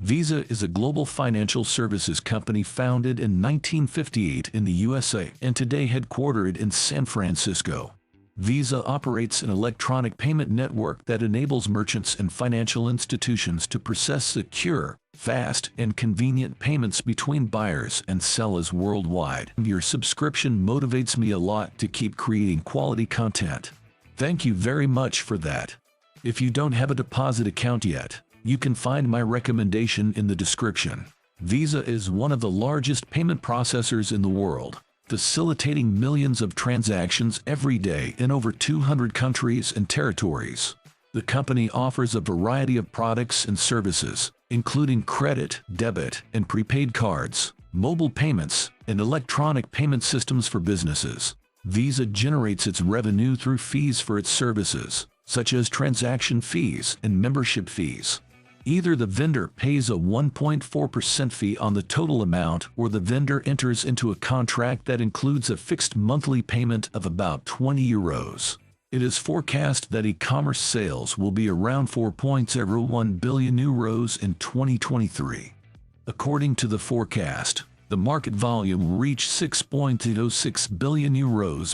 Visa is a global financial services company founded in 1958 in the USA and today headquartered in San Francisco. Visa operates an electronic payment network that enables merchants and financial institutions to process secure, fast, and convenient payments between buyers and sellers worldwide. Your subscription motivates me a lot to keep creating quality content. Thank you very much for that. If you don't have a deposit account yet, you can find my recommendation in the description. Visa is one of the largest payment processors in the world, facilitating millions of transactions every day in over 200 countries and territories. The company offers a variety of products and services, including credit, debit, and prepaid cards, mobile payments, and electronic payment systems for businesses. Visa generates its revenue through fees for its services, such as transaction fees and membership fees. Either the vendor pays a 1.4% fee on the total amount or the vendor enters into a contract that includes a fixed monthly payment of about €20. It is forecast that e-commerce sales will be around €4.01 billion in 2023. According to the forecast, the market volume will reach €6.06 billion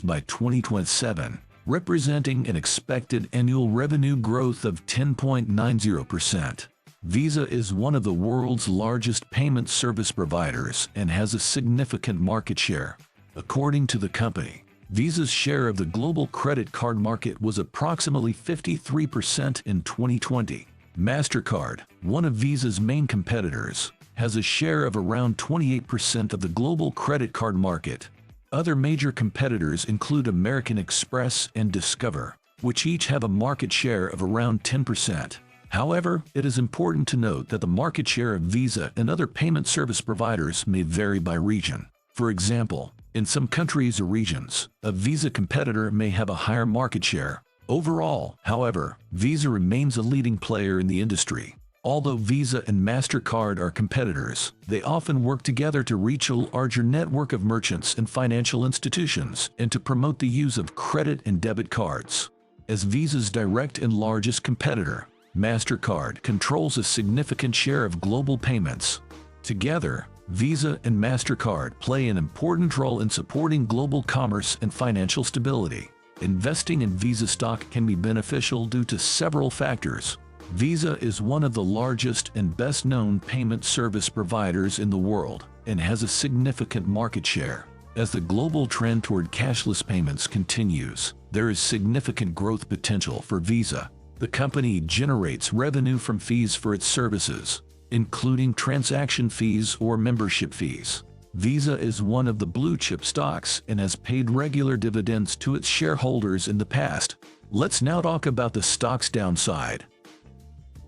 by 2027, representing an expected annual revenue growth of 10.90%. Visa is one of the world's largest payment service providers and has a significant market share. According to the company, Visa's share of the global credit card market was approximately 53% in 2020. MasterCard, one of Visa's main competitors, has a share of around 28% of the global credit card market. Other major competitors include American Express and Discover, which each have a market share of around 10%. However, it is important to note that the market share of Visa and other payment service providers may vary by region. For example, in some countries or regions, a Visa competitor may have a higher market share. Overall, however, Visa remains a leading player in the industry. Although Visa and MasterCard are competitors, they often work together to reach a larger network of merchants and financial institutions and to promote the use of credit and debit cards. As Visa's direct and largest competitor, MasterCard controls a significant share of global payments. Together, Visa and MasterCard play an important role in supporting global commerce and financial stability. Investing in Visa stock can be beneficial due to several factors. Visa is one of the largest and best-known payment service providers in the world and has a significant market share. As the global trend toward cashless payments continues, there is significant growth potential for Visa. The company generates revenue from fees for its services, including transaction fees or membership fees. Visa is one of the blue-chip stocks and has paid regular dividends to its shareholders in the past. Let's now talk about the stock's downside.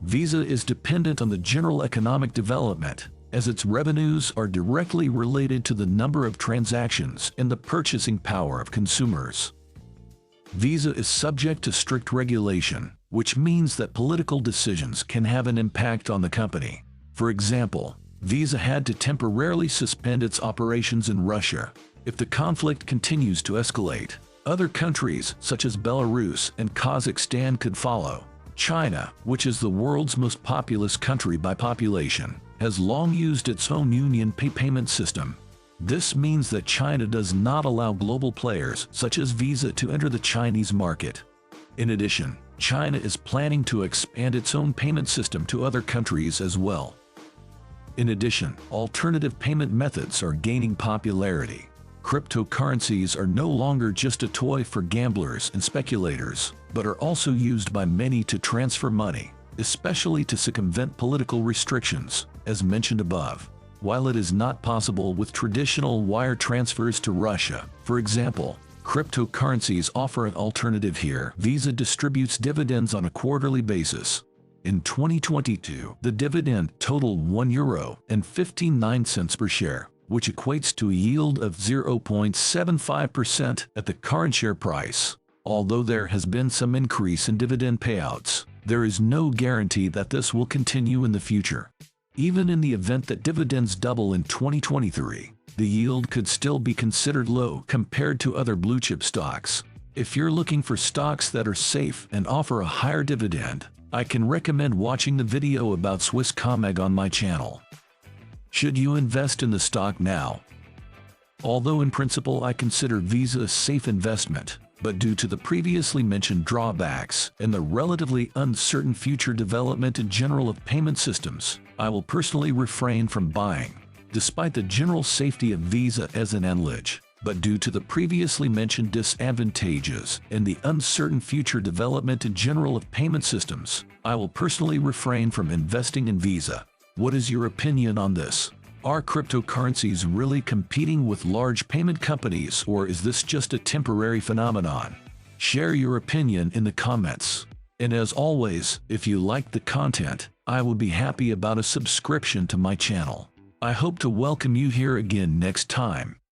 Visa is dependent on the general economic development, as its revenues are directly related to the number of transactions and the purchasing power of consumers. Visa is subject to strict regulation, which means that political decisions can have an impact on the company. For example, Visa had to temporarily suspend its operations in Russia. If the conflict continues to escalate, other countries such as Belarus and Kazakhstan could follow. China, which is the world's most populous country by population, has long used its own UnionPay payment system. This means that China does not allow global players such as Visa to enter the Chinese market. In addition, China is planning to expand its own payment system to other countries as well. In addition, alternative payment methods are gaining popularity. Cryptocurrencies are no longer just a toy for gamblers and speculators, but are also used by many to transfer money, especially to circumvent political restrictions, as mentioned above. While it is not possible with traditional wire transfers to Russia, for example, cryptocurrencies offer an alternative here. Visa distributes dividends on a quarterly basis. In 2022, the dividend totaled €1.59 per share, which equates to a yield of 0.75% at the current share price. Although there has been some increase in dividend payouts, there is no guarantee that this will continue in the future. Even in the event that dividends double in 2023, the yield could still be considered low compared to other blue-chip stocks. If you're looking for stocks that are safe and offer a higher dividend, I can recommend watching the video about Swisscom on my channel. Should you invest in the stock now? Although in principle I consider Visa a safe investment, but due to the previously mentioned drawbacks and the relatively uncertain future development in general of payment systems, I will personally refrain from buying. Despite the general safety of Visa as an analog, but due to the previously mentioned disadvantages and the uncertain future development in general of payment systems, I will personally refrain from investing in Visa. What is your opinion on this? Are cryptocurrencies really competing with large payment companies, or is this just a temporary phenomenon? Share your opinion in the comments. And as always, if you like the content, I would be happy about a subscription to my channel. I hope to welcome you here again next time.